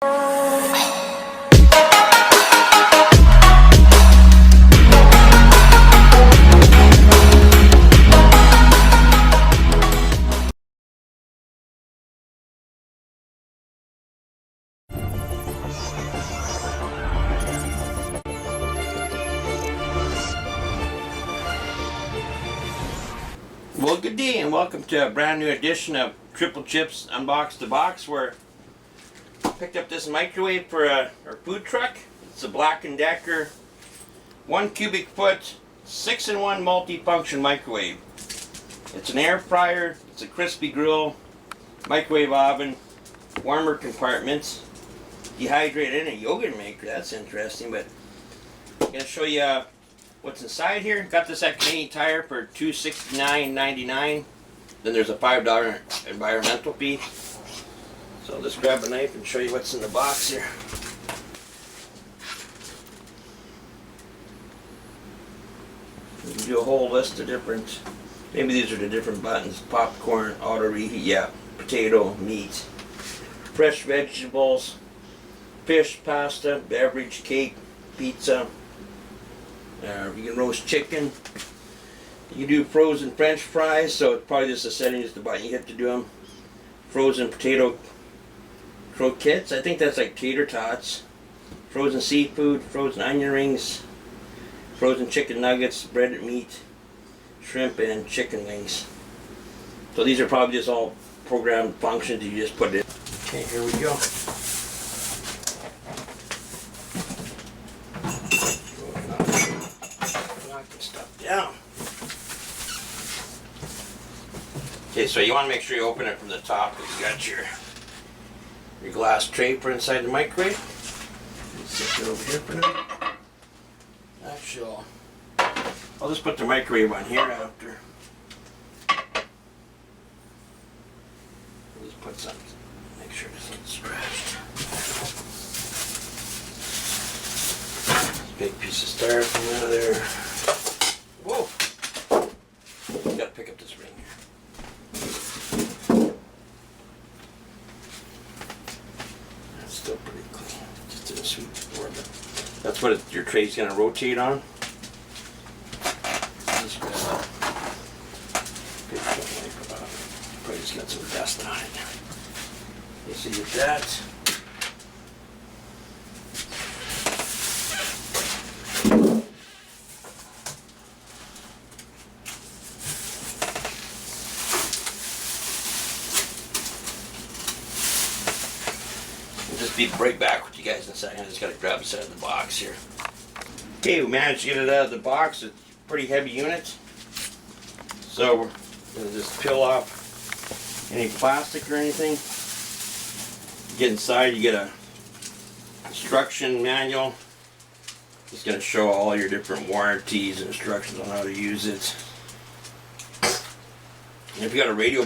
Well, good day and welcome to a brand new edition of TripleChip's Unbox the Box, where I picked up this microwave for our food truck. It's a Black & Decker 1 cubic foot 6-in-1 multi-function microwave. It's an air fryer, it's a crispy grill, microwave oven, warmer compartments, dehydrated, and a yogurt maker. That's interesting, but I'm going to show you what's inside here. Got this at Canadian Tire for $269.99. Then there's a $5 environmental fee. So I'll just grab a knife and show you what's in the box here. You can do a whole list of different, maybe these are the different buttons: popcorn, auto reheat, yeah, potato, meat, fresh vegetables, fish, pasta, beverage, cake, pizza. You can roast chicken. You can do frozen French fries, so it's probably just a setting, just the button you hit to do them. Frozen potato croquettes, I think that's like tater tots. Frozen seafood, frozen onion rings, frozen chicken nuggets, breaded meat, shrimp, and chicken wings. So these are probably just all programmed functions you just put in. Okay, here we go. Down. Okay, so you want to make sure you open it from the top because you got your glass tray for inside the microwave. Set it over here for now. Actually, I'll just put the microwave on here after. I'll just put something. Make sure this isn't scratched. Big piece of styrofoam out of there. Whoa! Gotta pick up this ring here. That's still pretty clean. Just didn't sweep before, but that's what your tray's gonna rotate on. Just grab that. Probably just got some dust on it. You see that? Just be right back with you guys in a second. I just got to grab this out of the box here. Okay, we managed to get it out of the box. It's a pretty heavy unit. So we're going to just peel off any plastic or anything. You get inside, you get a instruction manual. It's going to show all your different warranties and instructions on how to use it. And if you got a radio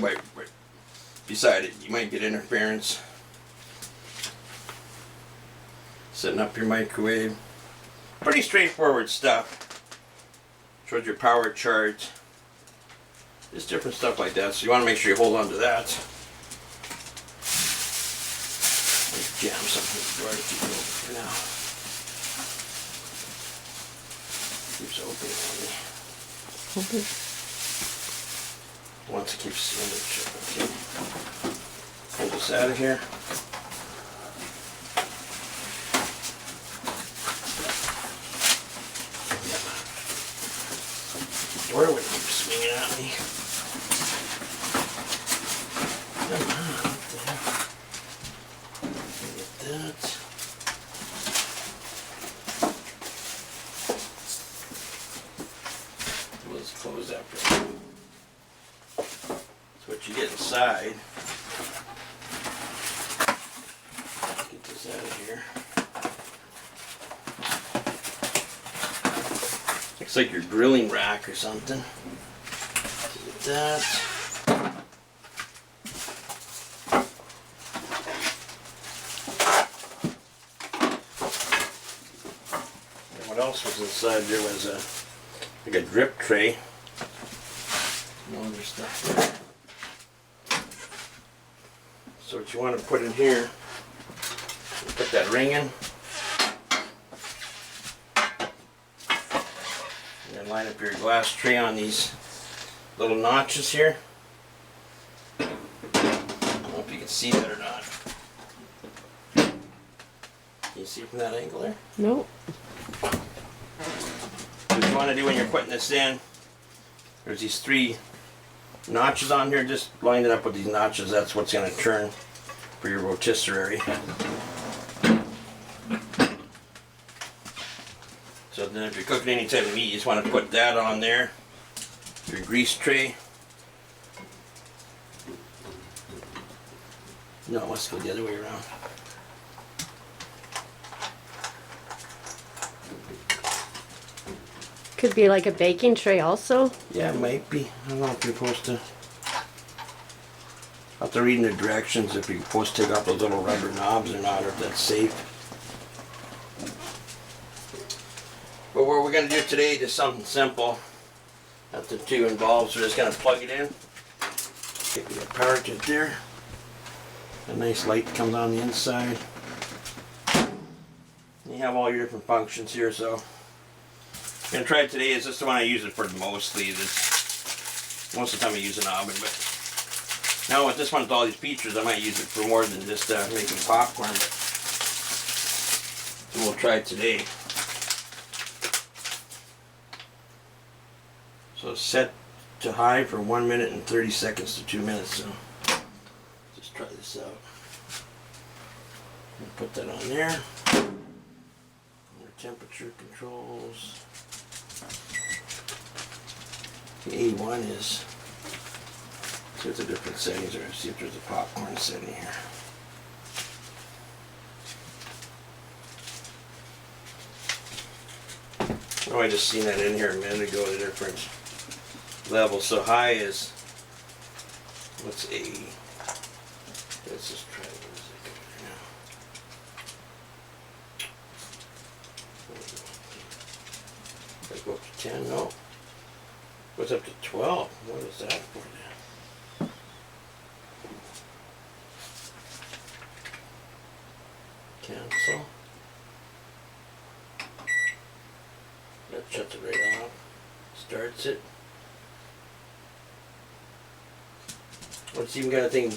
beside it, you might get interference. Setting up your microwave. Pretty straightforward stuff. Shows your power chart. Just different stuff like that. So you want to make sure you hold on to that. Let's jam something in the drawer to keep it open for now. Keeps opening on me. Once it keeps sealing it. Okay. Pull this out of here. Door would keep swinging at me. Come on, what the heck? Get that. Let's close that for a minute. That's what you get inside. Get this out of here. Looks like your grilling rack or something. Get that. And what else was inside there was like a drip tray. No other stuff there. So what you want to put in here Put that ring in. And then line up your glass tray on these little notches here. I don't know if you can see that or not. Can you see from that angle there? Nope. What you want to do when you're putting this in, there's these 3 notches on here. Just line it up with these notches. That's what's going to turn for your rotisserie. So then if you're cooking any type of meat, you just want to put that on there. Your grease tray. No, let's go the other way around. Could be like a baking tray also. Yeah, it might be. I don't know if you're supposed to. I'll have to read in the directions if you're supposed to take off those little rubber knobs or not, or if that's safe. But what we're going to do today is something simple. Nothing too involved, so we're just going to plug it in. Get the power to it there. A nice light comes on the inside. You have all your different functions here, so I'm going to try it today. Is just the one I use it for mostly. Most of the time I use an oven, but now with this one with all these features, I might use it for more than just making popcorn. So we'll try it today. So set to high for 1 minute and 30 seconds to 2 minutes. So just try this out. Put that on there. Under temperature controls. The A1 is. So it's a different settings. Or see if there's a popcorn setting here. Oh, I just seen that in here a minute ago. The different levels. So high is. What's A? Let's just try it. Go up to 10, no. Goes up to 12. What is that for now? Cancel. That shuts it right off. Starts it. What's even got a thing?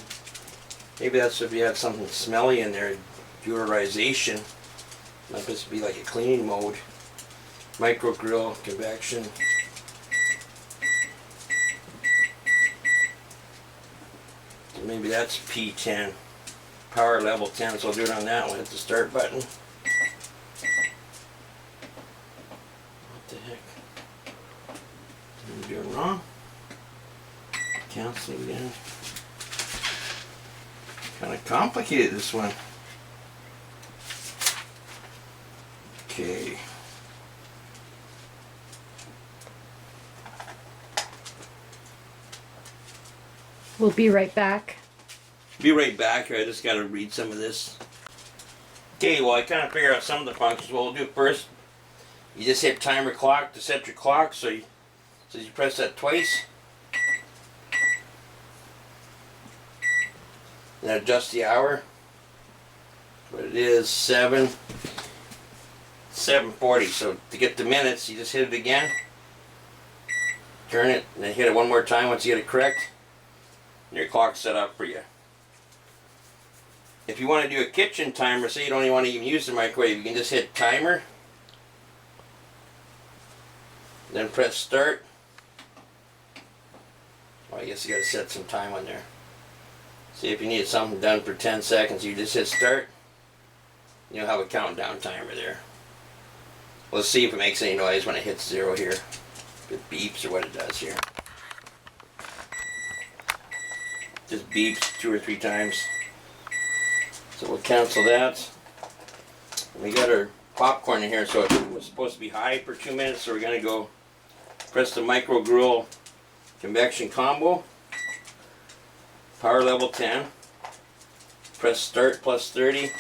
Maybe that's if you have something smelly in there. Deodorization. Might supposed to be like a cleaning mode. Micro grill, convection. So maybe that's P10. Power level 10, so I'll do it on that one. Hit the start button. What the heck? What am I doing wrong? Cancel again. Kind of complicated, this one. Okay. We'll be right back. Be right back here. I just got to read some of this. Okay, well, I kind of figured out some of the functions. What we'll do first, you just hit timer clock to set your clock. So you press that twice. And adjust the hour. But it is 7:40. So to get the minutes, you just hit it again. Turn it, and then hit it one more time once you get it correct. And your clock's set up for you. If you want to do a kitchen timer, say you don't even want to even use the microwave, you can just hit timer. Then press start. Well, I guess you got to set some time on there. See, if you need something done for 10 seconds, you just hit start. You'll have a countdown timer there. Let's see if it makes any noise when it hits 0 here. If it beeps or what it does here. Just beeps 2 or 3 times. So we'll cancel that. And we got our popcorn in here, so it was supposed to be high for 2 minutes, so we're going to go press the micro grill convection combo. Power level 10. Press start plus 30.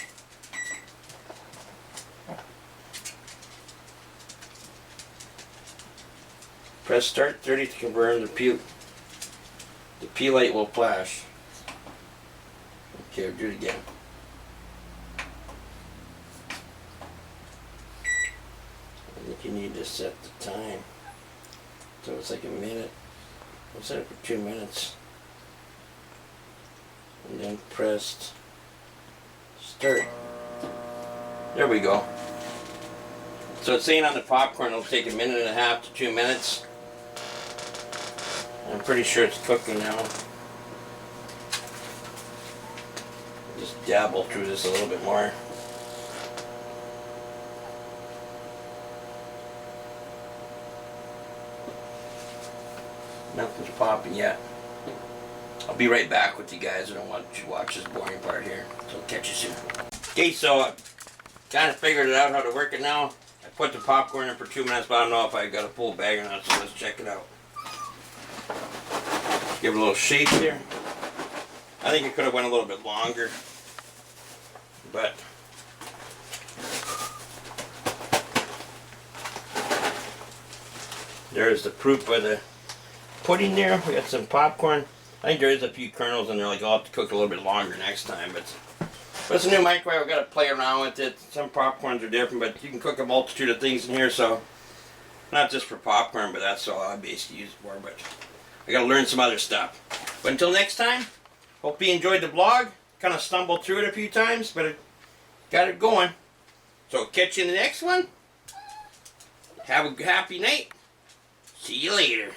Press start 30 to confirm the P light will flash. Okay, we'll do it again. you need to set the time. So it's like a minute. We'll set it for 2 minutes. And then press start. There we go. So it's saying on the popcorn it'll take 1.5 minutes to 2 minutes. I'm pretty sure it's cooking now. Just dabble through this a little bit more. Nothing's popping yet. I'll be right back with you guys. I don't want you to watch this boring part here. So I'll catch you soon. Okay, so I kind of figured it out how to work it now. I put the popcorn in for 2 minutes, but I don't know if I got a full bag or not, so let's check it out. Give it a little shake here. I think it could have went a little bit longer, but there's the proof of the pudding there. We got some popcorn. I think there is a few kernels in there, like I'll have to cook a little bit longer next time, but it's a new microwave. I've got to play around with it. Some popcorns are different, but you can cook a multitude of things in here, so not just for popcorn, but that's all I basically use it for, but I got to learn some other stuff. But until next time, hope you enjoyed the vlog. Kind of stumbled through it a few times, but it got it going. So catch you in the next one. Have a happy night. See you later.